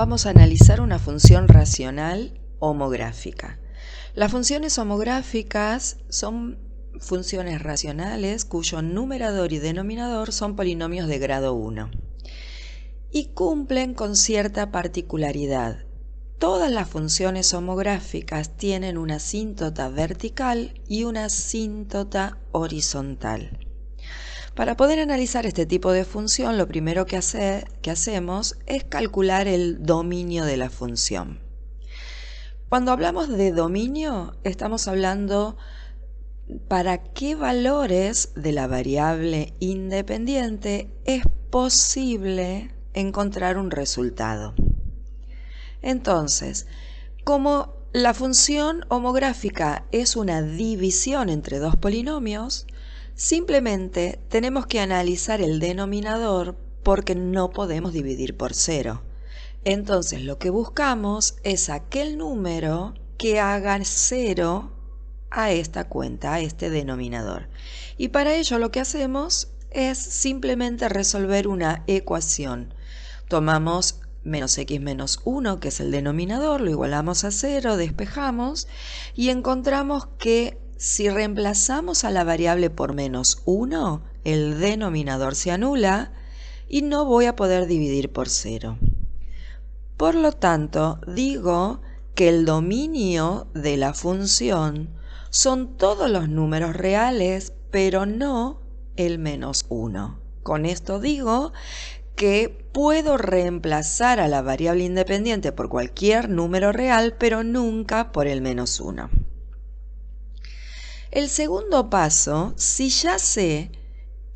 vamos a analizar una función racional homográfica. Las funciones homográficas son funciones racionales cuyo numerador y denominador son polinomios de grado 1 y cumplen con cierta particularidad. Todas las funciones homográficas tienen una asíntota vertical y una asíntota horizontal. Para poder analizar este tipo de función, lo primero que hacemos es calcular el dominio de la función. Cuando hablamos de dominio, estamos hablando para qué valores de la variable independiente es posible encontrar un resultado. Entonces, como la función homográfica es una división entre dos polinomios, simplemente tenemos que analizar el denominador porque no podemos dividir por 0. Entonces lo que buscamos es aquel número que haga 0 a esta cuenta, a este denominador. Y para ello lo que hacemos es simplemente resolver una ecuación. Tomamos menos x menos 1, que es el denominador, lo igualamos a 0, despejamos y encontramos que si reemplazamos a la variable por menos 1, el denominador se anula y no voy a poder dividir por 0. Por lo tanto, digo que el dominio de la función son todos los números reales, pero no el menos 1. Con esto digo que puedo reemplazar a la variable independiente por cualquier número real, pero nunca por el menos 1. El segundo paso, si ya sé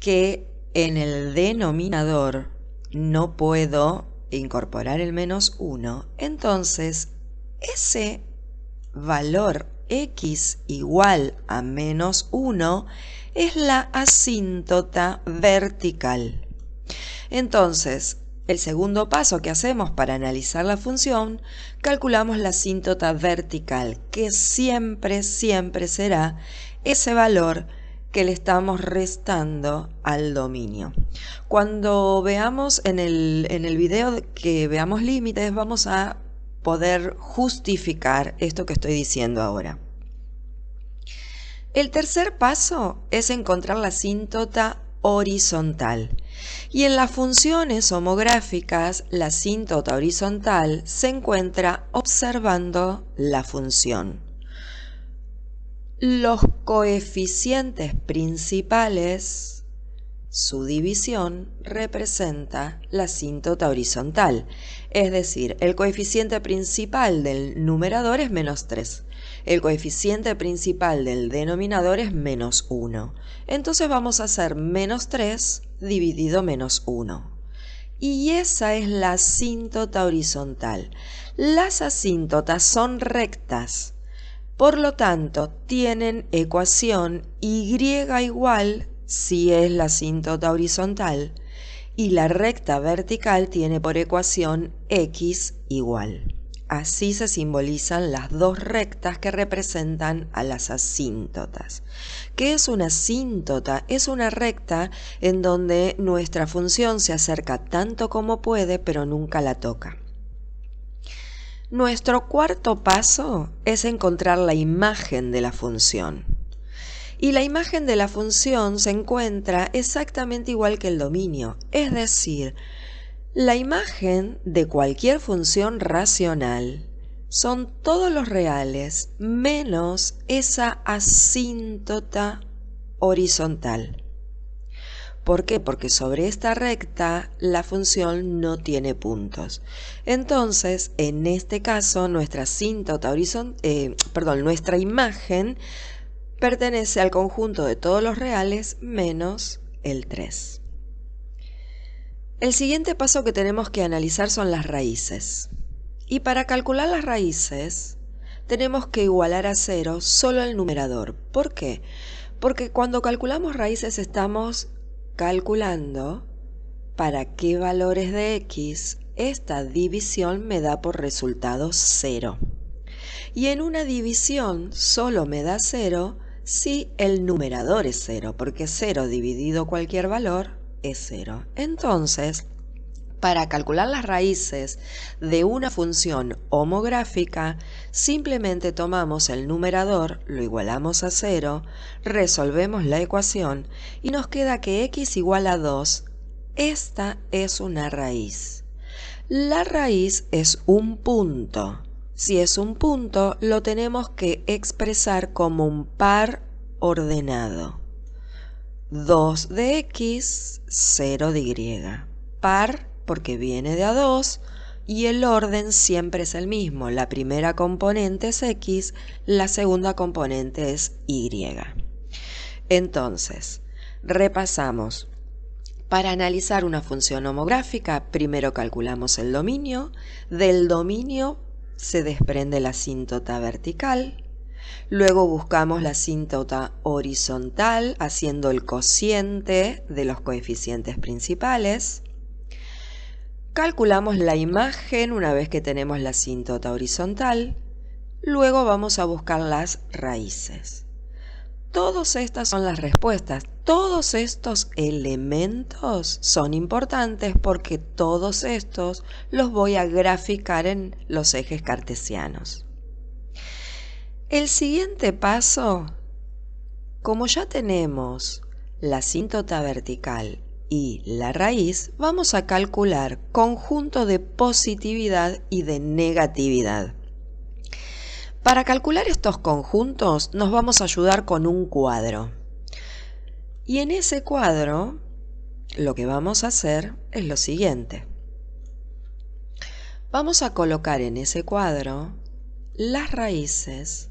que en el denominador no puedo incorporar el menos 1, entonces ese valor x igual a menos 1 es la asíntota vertical. Entonces, el segundo paso que hacemos para analizar la función, calculamos la asíntota vertical, que siempre será ese valor que le estamos restando al dominio. Cuando veamos en el video que veamos límites, vamos a poder justificar esto que estoy diciendo ahora. El tercer paso es encontrar la asíntota horizontal. Y en las funciones homográficas, la asíntota horizontal se encuentra observando la función. Los coeficientes principales, su división representa la asíntota horizontal. Es decir, el coeficiente principal del numerador es menos 3. El coeficiente principal del denominador es menos 1. Entonces vamos a hacer menos 3 dividido menos 1. Y esa es la asíntota horizontal. Las asíntotas son rectas. Por lo tanto, tienen ecuación y igual si es la asíntota horizontal y la recta vertical tiene por ecuación x igual. Así se simbolizan las dos rectas que representan a las asíntotas. ¿Qué es una asíntota? Es una recta en donde nuestra función se acerca tanto como puede, pero nunca la toca. Nuestro cuarto paso es encontrar la imagen de la función. Y la imagen de la función se encuentra exactamente igual que el dominio, es decir, la imagen de cualquier función racional son todos los reales menos esa asíntota horizontal. ¿Por qué? Porque sobre esta recta la función no tiene puntos. Entonces, en este caso, nuestra nuestra imagen pertenece al conjunto de todos los reales menos el 3. El siguiente paso que tenemos que analizar son las raíces. Y para calcular las raíces, tenemos que igualar a 0 solo el numerador. ¿Por qué? Porque cuando calculamos raíces estamos calculando para qué valores de x esta división me da por resultado 0. Y en una división solo me da 0 si el numerador es 0, porque 0 dividido cualquier valor es 0. Entonces, Para calcular las raíces de una función homográfica, simplemente tomamos el numerador, lo igualamos a 0, resolvemos la ecuación y nos queda que x igual a 2. Esta es una raíz. La raíz es un punto. Si es un punto, lo tenemos que expresar como un par ordenado. 2 de x, 0 de y. Par porque viene de a 2 y el orden siempre es el mismo. La primera componente es x, la segunda componente es y. Entonces, repasamos. Para analizar una función homográfica, primero calculamos el dominio. Del dominio se desprende la asíntota vertical. Luego buscamos la asíntota horizontal haciendo el cociente de los coeficientes principales. Calculamos la imagen una vez que tenemos la asíntota horizontal. Luego vamos a buscar las raíces. Todas estas son las respuestas. Todos estos elementos son importantes porque todos estos los voy a graficar en los ejes cartesianos. El siguiente paso, como ya tenemos la asíntota vertical y la raíz, vamos a calcular conjunto de positividad y de negatividad. Para calcular estos conjuntos nos vamos a ayudar con un cuadro. Y en ese cuadro lo que vamos a hacer es lo siguiente. Vamos a colocar en ese cuadro las raíces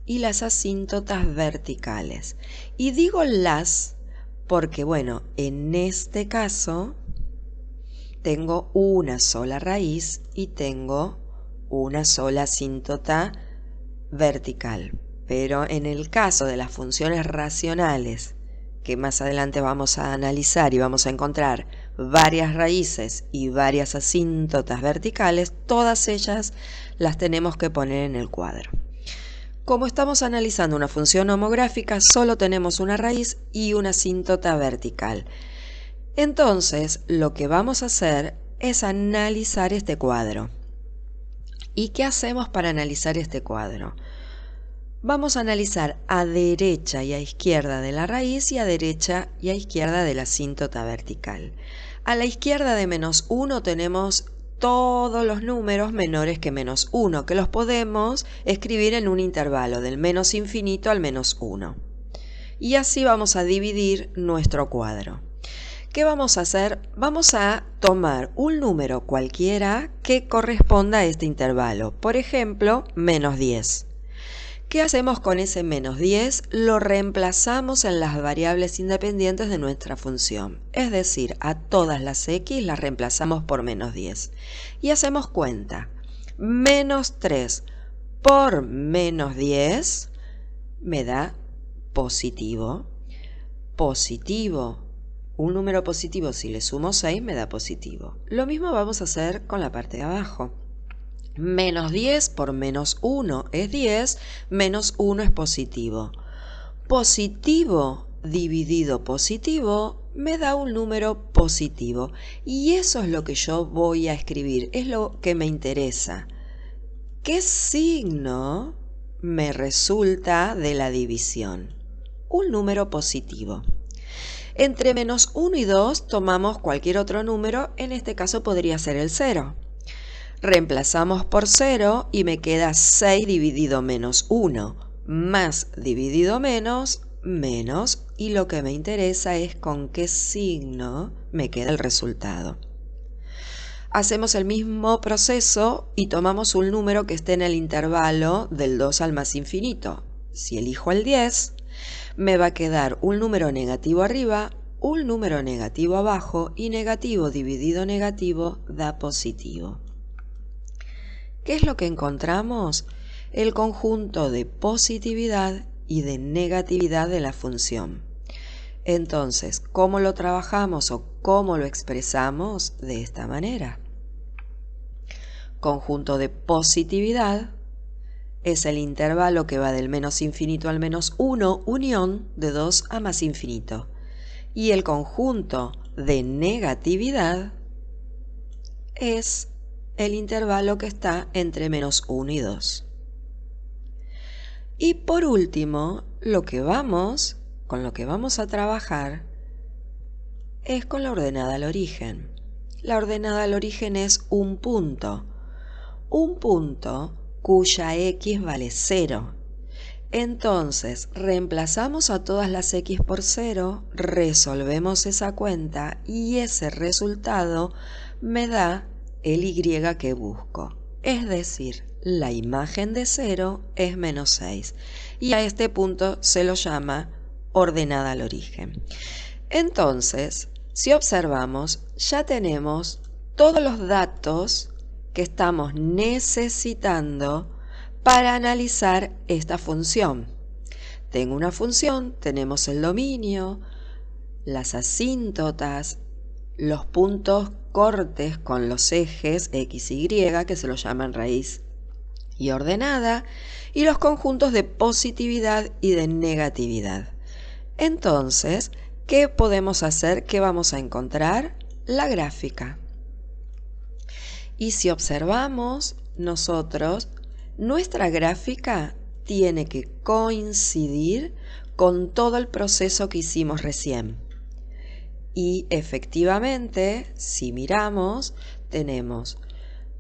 y las asíntotas verticales. Y digo las porque, bueno, en este caso tengo una sola raíz y tengo una sola asíntota vertical. Pero en el caso de las funciones racionales, que más adelante vamos a analizar y vamos a encontrar varias raíces y varias asíntotas verticales, todas ellas las tenemos que poner en el cuadro. Como estamos analizando una función homográfica, solo tenemos una raíz y una asíntota vertical. Entonces, lo que vamos a hacer es analizar este cuadro. ¿Y qué hacemos para analizar este cuadro? Vamos a analizar a derecha y a izquierda de la raíz y a derecha y a izquierda de la asíntota vertical. A la izquierda de -1 tenemos todos los números menores que -1, que los podemos escribir en un intervalo del menos infinito al -1. Y así vamos a dividir nuestro cuadro. ¿Qué vamos a hacer? Vamos a tomar un número cualquiera que corresponda a este intervalo. Por ejemplo, -10. ¿Qué hacemos con ese -10? Lo reemplazamos en las variables independientes de nuestra función. Es decir, a todas las x las reemplazamos por -10. Y hacemos cuenta. -3 por -10 me da positivo. Positivo. Un número positivo, si le sumo 6, me da positivo. Lo mismo vamos a hacer con la parte de abajo. -10 por -1 es 10, -1 es positivo. Positivo dividido positivo me da un número positivo. Y eso es lo que yo voy a escribir, es lo que me interesa. ¿Qué signo me resulta de la división? Un número positivo. Entre -1 y 2 tomamos cualquier otro número, en este caso podría ser el 0. Reemplazamos por 0 y me queda 6 dividido -1, más dividido menos, menos, y lo que me interesa es con qué signo me queda el resultado. Hacemos el mismo proceso y tomamos un número que esté en el intervalo del 2 al más infinito. Si elijo el 10, me va a quedar un número negativo arriba, un número negativo abajo, y negativo dividido negativo da positivo. ¿Qué es lo que encontramos? El conjunto de positividad y de negatividad de la función. Entonces, ¿cómo lo trabajamos o cómo lo expresamos? De esta manera. Conjunto de positividad es el intervalo que va del menos infinito al -1, unión de 2 a más infinito. Y el conjunto de negatividad es el intervalo que está entre -1 y 2. Y por último, con lo que vamos a trabajar es con la ordenada al origen. La ordenada al origen es un punto cuya x vale 0. Entonces, reemplazamos a todas las x por 0, resolvemos esa cuenta y ese resultado me da el y que busco. Es decir, la imagen de 0 es -6 y a este punto se lo llama ordenada al origen. Entonces, si observamos, ya tenemos todos los datos que estamos necesitando para analizar esta función. Tengo una función, tenemos el dominio, las asíntotas, los puntos cortes con los ejes x y y, que se los llaman raíz y ordenada, y los conjuntos de positividad y de negatividad. Entonces, ¿qué podemos hacer? ¿Qué vamos a encontrar? La gráfica. Y si observamos nosotros, nuestra gráfica tiene que coincidir con todo el proceso que hicimos recién. Y efectivamente, si miramos,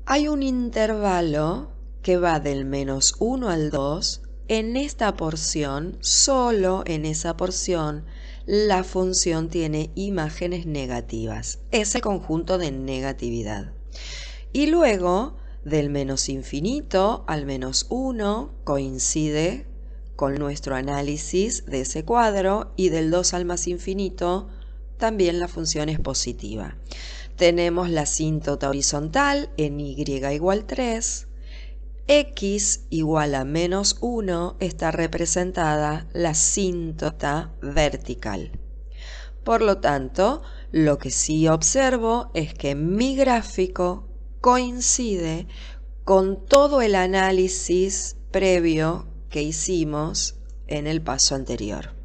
hay un intervalo que va del -1 al 2. En esta porción, solo en esa porción, la función tiene imágenes negativas, ese conjunto de negatividad. Y luego, del -infinito al -1 coincide con nuestro análisis de ese cuadro, y del 2 al +infinito también la función es positiva. Tenemos la asíntota horizontal en y igual 3. X igual a -1 está representada la asíntota vertical. Por lo tanto, lo que sí observo es que mi gráfico coincide con todo el análisis previo que hicimos en el paso anterior.